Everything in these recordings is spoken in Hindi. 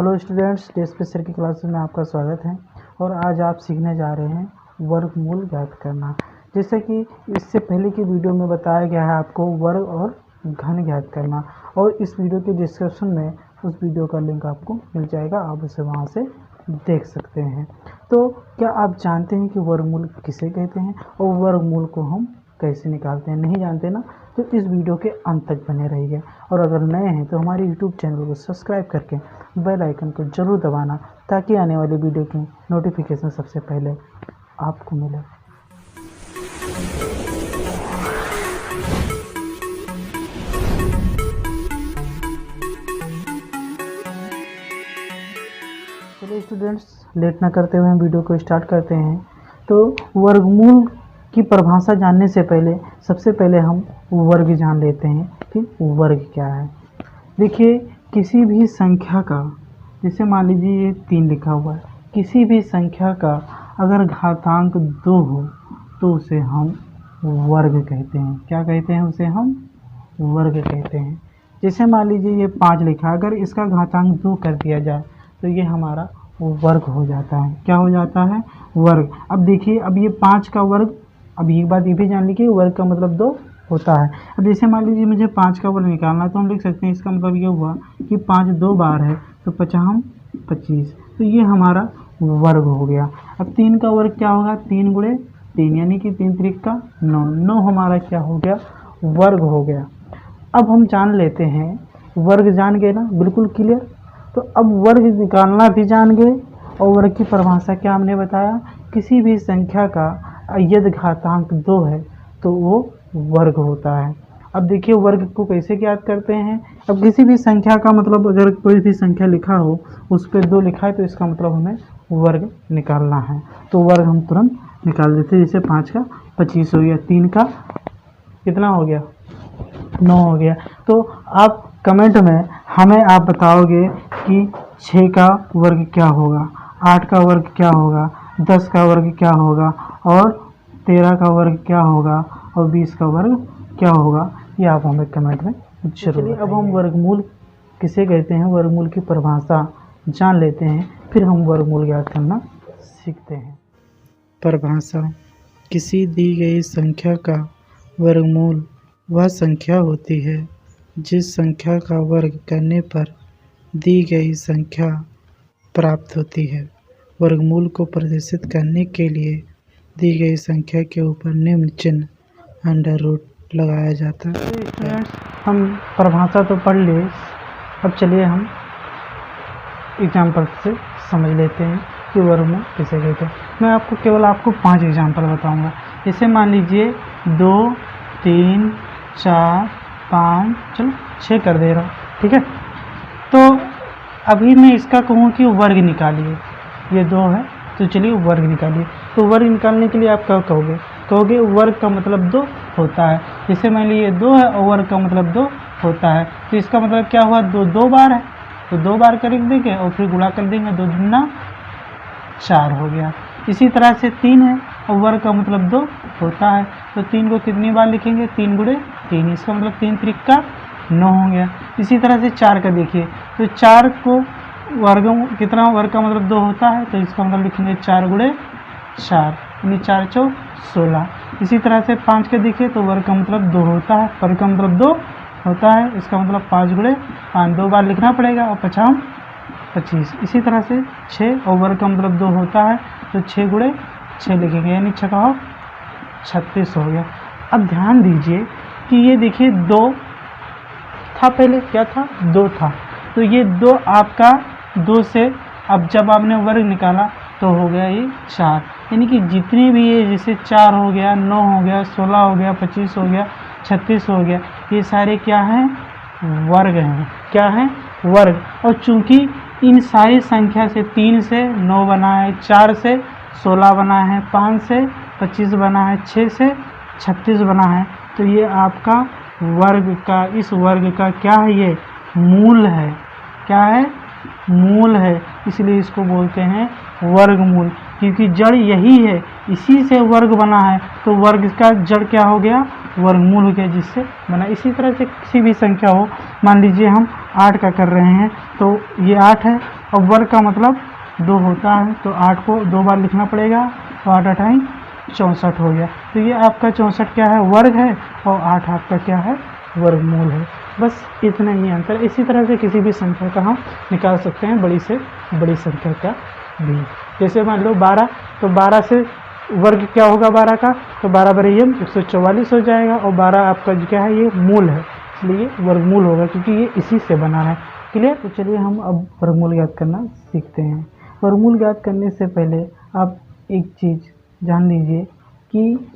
हेलो स्टूडेंट्स, टेस्ट स्पेशल की क्लास में आपका स्वागत है। और आज आप सीखने जा रहे हैं वर्गमूल ज्ञात करना। जैसे कि इससे पहले की वीडियो में बताया गया है आपको वर्ग और घन ज्ञात करना, और इस वीडियो के डिस्क्रिप्शन में उस वीडियो का लिंक आपको मिल जाएगा, आप उसे वहां से देख सकते हैं। तो क्या आप जानते हैं कि वर्गमूल किसे कहते हैं और वर्गमूल को हम कैसे निकालते हैं? नहीं जानते ना? तो इस वीडियो के अंत तक बने रहिए। और अगर नए हैं तो हमारे यूट्यूब चैनल को सब्सक्राइब करके बेल आइकन को जरूर दबाना, ताकि आने वाली वीडियो की नोटिफिकेशन सबसे पहले आपको मिले। चलिए स्टूडेंट्स, लेट ना करते हुए हम वीडियो को स्टार्ट करते हैं। तो वर्गमूल की परिभाषा जानने से पहले सबसे पहले हम वर्ग जान लेते हैं कि वर्ग क्या है। देखिए, किसी भी संख्या का, जैसे मान लीजिए ये 3 लिखा हुआ है, किसी भी संख्या का अगर घातांक 2 हो तो उसे हम वर्ग कहते हैं। क्या कहते हैं? उसे हम वर्ग कहते हैं। जैसे मान लीजिए ये 5 लिखा है, अगर इसका घातांक 2 कर दिया जाए तो ये हमारा वर्ग हो जाता है। क्या हो जाता है? वर्ग। अब देखिए, अब ये 5 का वर्ग, अब एक बात ये भी जान लीजिए, वर्ग का मतलब 2 होता है। अब जैसे मान लीजिए मुझे 5 का वर्ग निकालना है, तो हम लिख सकते हैं, इसका मतलब ये हुआ कि 5 2 बार है तो 5 25, तो ये हमारा वर्ग हो गया। अब 3 का वर्ग क्या होगा? 3 गुणे 3, यानी कि 3 त्रिक का 9, 9 हमारा क्या हो गया? वर्ग हो गया। अब हम जान लेते हैं, वर्ग जान गए ना? बिल्कुल क्लियर। तो अब वर्ग निकालना भी जान गए, और वर्ग की परिभाषा क्या हमने बताया? किसी भी संख्या का यदि घातांक 2 है तो वो वर्ग होता है। अब देखिए, वर्ग को कैसे ज्ञात करते हैं। अब किसी भी संख्या का मतलब, अगर कोई भी संख्या लिखा हो उस पर 2 लिखा है तो इसका मतलब हमें वर्ग निकालना है। तो वर्ग हम तुरंत निकाल देते हैं। जैसे 5 का 25 हो गया, 3 का कितना हो गया? 9 हो गया। तो आप कमेंट में हमें आप बताओगे कि 6 का वर्ग क्या होगा, 8 का वर्ग क्या होगा, 10 का वर्ग क्या होगा, और 13 का वर्ग क्या होगा, और 20 का वर्ग क्या होगा। ये आप हमें कमेंट में जरूर बताइए। अब हम वर्गमूल किसे कहते हैं, वर्गमूल की परिभाषा जान लेते हैं, फिर हम वर्गमूल ज्ञात करना सीखते हैं। परिभाषा: किसी दी गई संख्या का वर्गमूल वह संख्या होती है जिस संख्या का वर्ग करने पर दी गई संख्या प्राप्त होती है। वर्गमूल को प्रदर्शित करने के लिए दी गई संख्या के ऊपर निम्न चिन्ह अंडर रूट लगाया जाता है। स्टूडेंट्स, हम परिभाषा तो पढ़ लिए, अब चलिए हम एग्जाम्पल से समझ लेते हैं कि वर्गमूल किसे कहते हैं। मैं आपको 5 एग्जाम्पल बताऊंगा। जैसे मान लीजिए 2 3 4 5, चलो 6 कर दे रहा हूँ, ठीक है। तो अभी मैं इसका कहूँ कि वर्ग निकालिए, ये 2 है तो चलिए वर्ग निकालिए। तो वर्ग निकालने के लिए आप क्या कहोगे? वर्ग का मतलब 2 होता है। जैसे मान लीजिए 2 है और वर्ग का मतलब 2 होता है, तो इसका मतलब क्या हुआ? 2 बार है तो 2 बार कर देंगे और फिर गुणा कर देंगे, 2 दूना 4 हो गया। इसी तरह से 3 है और वर्ग का मतलब 2 होता है, तो 3 को कितनी बार लिखेंगे? 3 गुणे 3, इसका मतलब 3 त्रिक का 9 हो गया। इसी तरह से 4 का देखिए, तो 4 को वर्ग कितना, वर्ग का मतलब 2 होता है, तो इसका मतलब लिखेंगे 4 गुणे 4, यानी 4 चौक 16। इसी तरह से 5 का देखिए, तो वर्ग का मतलब 2 होता है, वर्ग का मतलब 2 होता है, इसका मतलब 5 गुणे 5, 2 बार लिखना पड़ेगा, और 5 25। इसी तरह से 6 और वर्ग का मतलब 2 होता है, तो 6 गुणे 6 लिखेंगे, यानी 6 का 36 हो गया। अब ध्यान दीजिए कि ये देखिए 2 था, पहले क्या था? 2 था, तो ये 2 आपका 2 से, अब जब आपने वर्ग निकाला तो हो गया ये 4, यानी कि जितने भी ये, जैसे 4 हो गया, 9 हो गया, 16 हो गया, 25 हो गया, 36 हो गया, ये सारे क्या हैं? वर्ग हैं। क्या हैं? वर्ग। और चूंकि इन सारी संख्या से 3 से 9 बना है, 4 से 16 बना है, 5 से 25 बना है, 6 से 36 बना है, तो ये आपका वर्ग का, इस वर्ग का क्या है? ये मूल है। क्या है? मूल है। इसलिए इसको बोलते हैं वर्गमूल, क्योंकि जड़ यही है, इसी से वर्ग बना है, तो वर्ग का जड़ क्या हो गया? वर्गमूल हो गया, जिससे बना। इसी तरह से किसी भी संख्या हो, मान लीजिए हम 8 का कर रहे हैं, तो ये 8 है अब वर्ग का मतलब 2 होता है, तो 8 को 2 बार लिखना पड़ेगा, तो 8 8 64 हो गया। तो ये आपका 64 क्या है, वर्ग है, और 8 आपका क्या है, वर्गमूल है। बस इतना ही अंतर। इसी तरह से किसी भी संख्या का हम निकाल सकते हैं, बड़ी से बड़ी संख्या का भी। जैसे मान लो 12, तो 12 से वर्ग क्या होगा 12 का, तो 12 बराबर 144 हो जाएगा, और 12 आपका क्या है, ये मूल है, इसलिए वर्गमूल होगा, क्योंकि ये इसी से बना है। क्लियर। तो चलिए हम अब वर्गमूल ज्ञात करना सीखते हैं। वर्गमूल ज्ञात करने से पहले आप एक चीज़ जान लीजिए कि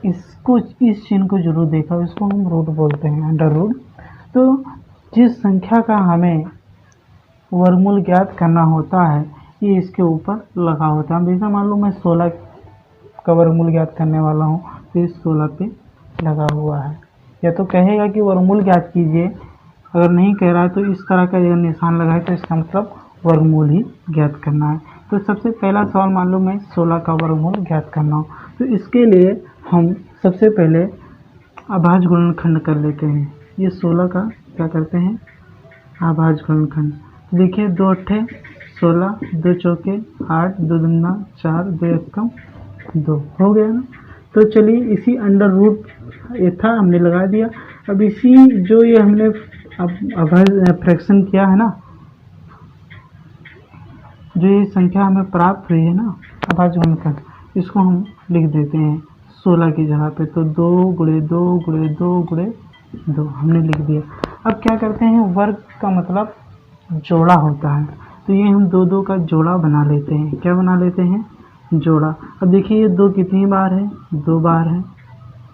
इसको, इस चिन्ह को जरूर देखा, इसको हम रूट बोलते हैं, अंडर रूट। तो जिस संख्या का हमें वर्गमूल ज्ञात करना होता है, ये इसके ऊपर लगा होता है। जैसे मान लो मैं 16 का वर्गमूल ज्ञात करने वाला हूँ, तो इस 16 पे लगा हुआ है। या तो कहेगा कि वर्गमूल ज्ञात कीजिए, अगर नहीं कह रहा है तो इस तरह का यह निशान लगा है, तो इसका मतलब वर्गमूल ही ज्ञात करना है। तो सबसे पहला सवाल, मान लो मैं 16 का वर्गमूल ज्ञात करना हो, तो इसके लिए हम सबसे पहले अभाज्य गुणनखंड कर लेते हैं। ये 16 का क्या करते हैं, अभाज्य गुणनखंड। देखिए 2 अट्ठे 16, 2 चौके 8, 2 दूना 4, 2 एकम 2 हो गया ना। तो चलिए इसी अंडर रूट ये था, हमने लगा दिया। अब इसी जो ये हमने अभाज्य फ्रैक्शन किया है ना, जो ये संख्या हमें प्राप्त हुई है ना अभाज्य गुणनखंड, इसको हम लिख देते हैं 16 की जगह पे। तो 2 गुणे 2 गुणे 2 गुणे 2 हमने लिख दिया। अब क्या करते हैं, वर्ग का मतलब जोड़ा होता है, तो ये हम 2 2 का जोड़ा बना लेते हैं। क्या बना लेते हैं, जोड़ा। अब देखिए ये 2 कितनी बार है, 2 बार है,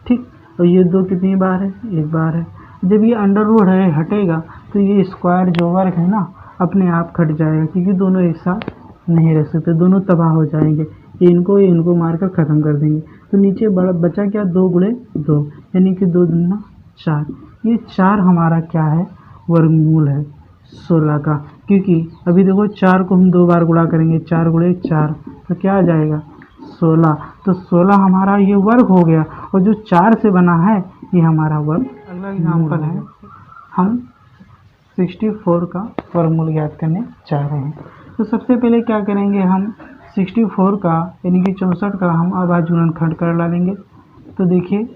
ठीक। और ये 2 कितनी बार है, 1 बार है। जब ये अंडर रूट है हटेगा, तो ये स्क्वायर जो वर्ग है ना अपने आप कट जाएगा, क्योंकि दोनों एक साथ नहीं रह सकते, दोनों तबाह हो जाएंगे। ये इनको मारकर ख़त्म कर देंगे। तो नीचे बचा क्या, 2 गुणे 2, यानी कि 2 दूना 4। ये 4 हमारा क्या है, वर्गमूल है 16 का। क्योंकि अभी देखो 4 को हम 2 बार गुणा करेंगे, 4 गुणे 4, तो क्या आ जाएगा 16। तो 16 हमारा ये वर्ग हो गया, और जो 4 से बना है ये हमारा वर्ग। अगला एग्जाम्पल है, हम 64 का वर्गमूल ज्ञात करने जा रहे हैं। तो सबसे पहले क्या करेंगे, हम 64 का यानी कि 64 का हम अभाज्य गुणनखंड कर डालेंगे। तो देखिए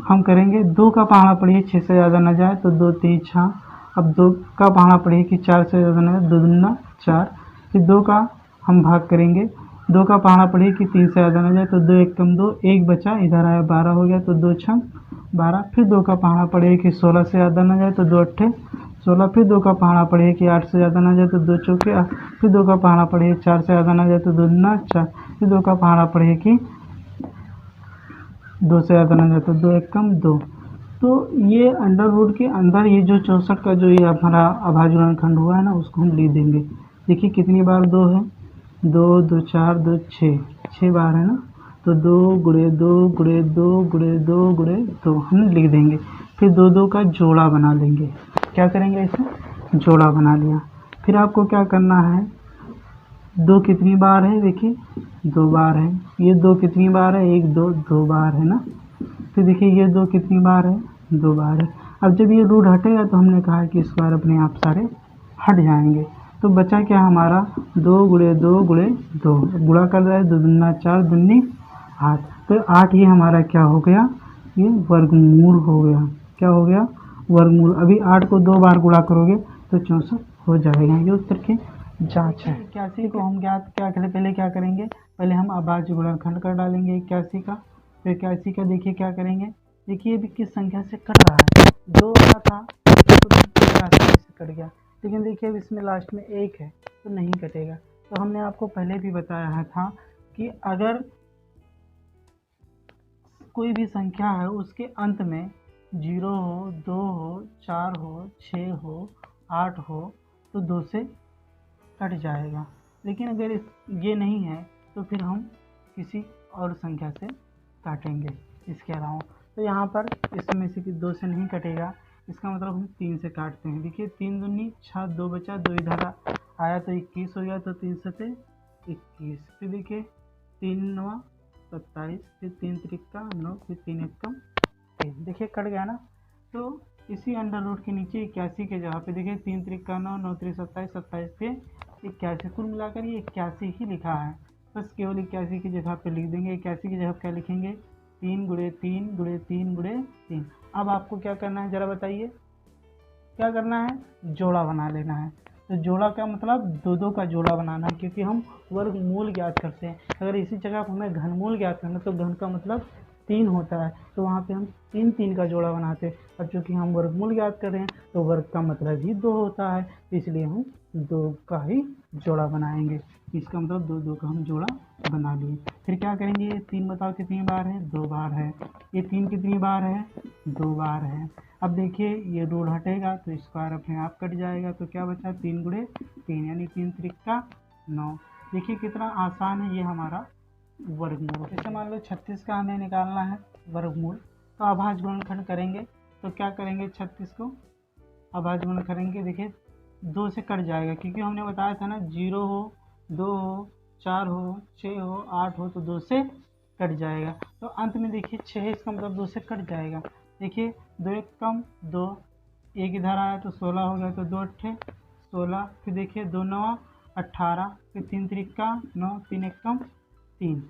हम करेंगे, 2 का पहाड़ा पढ़िए 6 से ज़्यादा न जाए, तो 2 3 6। अब 2 का पहाड़ा पढ़िए कि 4 से ज़्यादा न जाए, 2 दूना 4। फिर 2 का हम भाग करेंगे, 2 का पहाड़ा पढ़िए कि 3 से ज़्यादा न जाए, तो 2 एकम 2, 1 बचा, इधर आया 12 हो गया, तो 2 छम 12। फिर 2 का पहाड़ा पढ़िए कि 16 से ज़्यादा न जाए, तो 2 अट्ठे 16। फिर 2 का पहाड़ा पढ़िए कि 8 से ज़्यादा न जाए, तो 2 चौके 8। फिर 2 का पहाड़ा पढ़िए 4 से ज़्यादा न जाए, तो 2 दूना 4। फिर 2 का पहाड़ा पढ़िए कि 2 से ज़्यादा न जाए, तो 2 एकम 2। तो ये अंडर रूट के अंदर ये जो 64 का जो ये हमारा अभाज्य गुणनखंड हुआ है ना, उसको हम लिख देंगे। देखिए कितनी बार 2 है, 2 2 4 2 6 बार है ना। तो 2 गुणे 2 गुणे 2 गुणे 2 गुणे 2 हम लिख देंगे। फिर 2 2 का जोड़ा बना लेंगे। क्या करेंगे, इसे जोड़ा बना लिया। फिर आपको क्या करना है, 2 कितनी बार है, देखिए 2 बार है। ये 2 कितनी बार है, 1 2 2 बार है ना। फिर देखिए ये 2 कितनी बार है, 2 बार है। अब जब ये रूट हटेगा तो हमने कहा कि स्क्वायर अपने आप सारे हट जाएंगे। तो बचा क्या हमारा, 2 गुणे 2 गुणे 2, गुणा कर रहा है, 2 दूना 4 दूनी 8। तो 8 ही हमारा क्या हो गया, ये वर्गमूल हो गया। क्या हो गया, वर्गमूल। अभी 8 को 2 बार गुणा करोगे तो 64 हो जाएगा। ये उत्तर की जांच है। 81 को हम ज्ञात क्या करें, पहले क्या करेंगे, पहले हम अभाज्य गुणनखंड कर डालेंगे 81 का। फिर 81 का देखिए क्या करेंगे, देखिए अभी किस संख्या से कट रहा है, 2 का था तो आसानी से कट गया। लेकिन देखिए अब इसमें लास्ट में 1 है तो नहीं कटेगा। तो हमने आपको पहले भी बताया था कि अगर कोई भी संख्या है उसके अंत में 0 हो, 2 हो, 4 हो, 6 हो, 8 हो, तो 2 से कट जाएगा। लेकिन अगर ये नहीं है तो फिर हम किसी और संख्या से काटेंगे इसके अलावा। तो यहाँ पर इसमें से कि 2 से नहीं कटेगा, इसका मतलब हम 3 से काटते हैं। देखिए 3 दूनी 6, 2 बचा, 2 इधर आया तो 21 हो गया, तो 3 से 21। फिर देखिए 3 9 27, फिर 3 त्रिका 9, फिर 3 एकम 3। देखिए कट गया ना। तो इसी अंडर रूट के नीचे 81 के जगह पे देखिए 3 त्रिका 9, 9 त्रिक 27, 27 पे 81, कुल मिलाकर ये 81 ही लिखा है। बस केवल 81 की जगह पे लिख देंगे। 81 की जगह क्या लिखेंगे, 3 गुणे 3 गुणे 3 गुणे 3। अब आपको क्या करना है ज़रा बताइए, क्या करना है, जोड़ा बना लेना है। तो जोड़ा का मतलब 2-2 का जोड़ा बनाना है, क्योंकि हम वर्गमूल ज्ञात करते हैं। अगर इसी जगह पर हमें घनमूल ज्ञात करना तो घन का मतलब 3 होता है, तो वहाँ पे हम 3-3 का जोड़ा बनाते हैं। और चूँकि हम वर्गमूल ज्ञात कर रहे हैं तो वर्ग का मतलब ही 2 होता है, इसलिए हम 2 का ही जोड़ा बनाएंगे। इसका मतलब 2-2 का हम जोड़ा बना लिए। फिर क्या करेंगे, 3 बताओ कितनी बार है, 2 बार है। ये 3 कितनी बार है, 2 बार है। अब देखिए ये रूल हटेगा तो स्क्वायर अपने आप कट जाएगा, तो क्या बचा, 3 गुणे 3 यानी 3 त्रिका 9। देखिए कितना आसान है ये हमारा वर्गमूल। जैसे मान लो 36 का हमें निकालना है वर्गमूल, तो अभाज्य गुणनखंड करेंगे। तो क्या करेंगे, 36 को अभाज्य गुणन करेंगे। देखिए 2 से कट जाएगा, क्योंकि हमने बताया था ना 0 हो, 2 हो, 4 हो, 6 हो, 8 हो तो 2 से कट जाएगा। तो अंत में देखिए 6 है, इसका मतलब 2 से कट जाएगा। देखिए 2 एक कम 2, एक इधर आया तो 16 हो गया, तो 2 अट्ठे 16। फिर देखिए 2 9 18, फिर 3 त्रिका 9, 3 एक कम 3।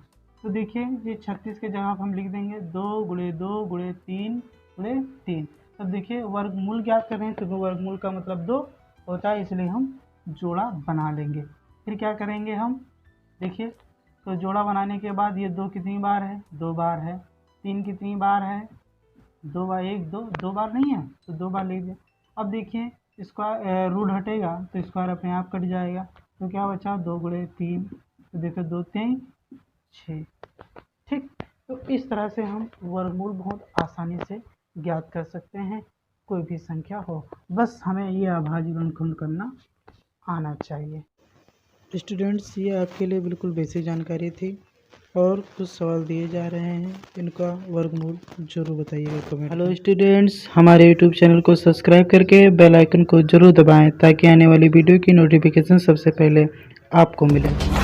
तो देखिए ये 36 के जगह हम लिख देंगे 2 गुणे 2 गुणे 3 गुणे 3। तब देखिए वर्गमूल ज्ञात कर रहे हैं, क्योंकि वर्गमूल का मतलब 2 होता है, इसलिए हम जोड़ा बना लेंगे। फिर क्या करेंगे हम, देखिए तो जोड़ा बनाने के बाद ये 2 कितनी बार है, 2 बार है। 3 कितनी बार है, 2 बार, 1 2, 2 बार नहीं है तो 2 बार लिख दिया। अब देखिए इसका रूट हटेगा तो स्क्वायर अपने आप कट जाएगा, तो क्या बचा, 2 गुणे 3, तो देखो 2 3 6। ठीक, तो इस तरह से हम वर्गमूल बहुत आसानी से ज्ञात कर सकते हैं, कोई भी संख्या हो, बस हमें ये अभाज्य गुणनखंड करना आना चाहिए। स्टूडेंट्स, ये आपके लिए बिल्कुल बेसिक जानकारी थी, और कुछ सवाल दिए जा रहे हैं, इनका वर्गमूल जरूर बताइएगा कमेंट। हेलो स्टूडेंट्स, हमारे यूट्यूब चैनल को सब्सक्राइब करके बेल आइकन को जरूर दबाएं, ताकि आने वाली वीडियो की नोटिफिकेशन सबसे पहले आपको मिले।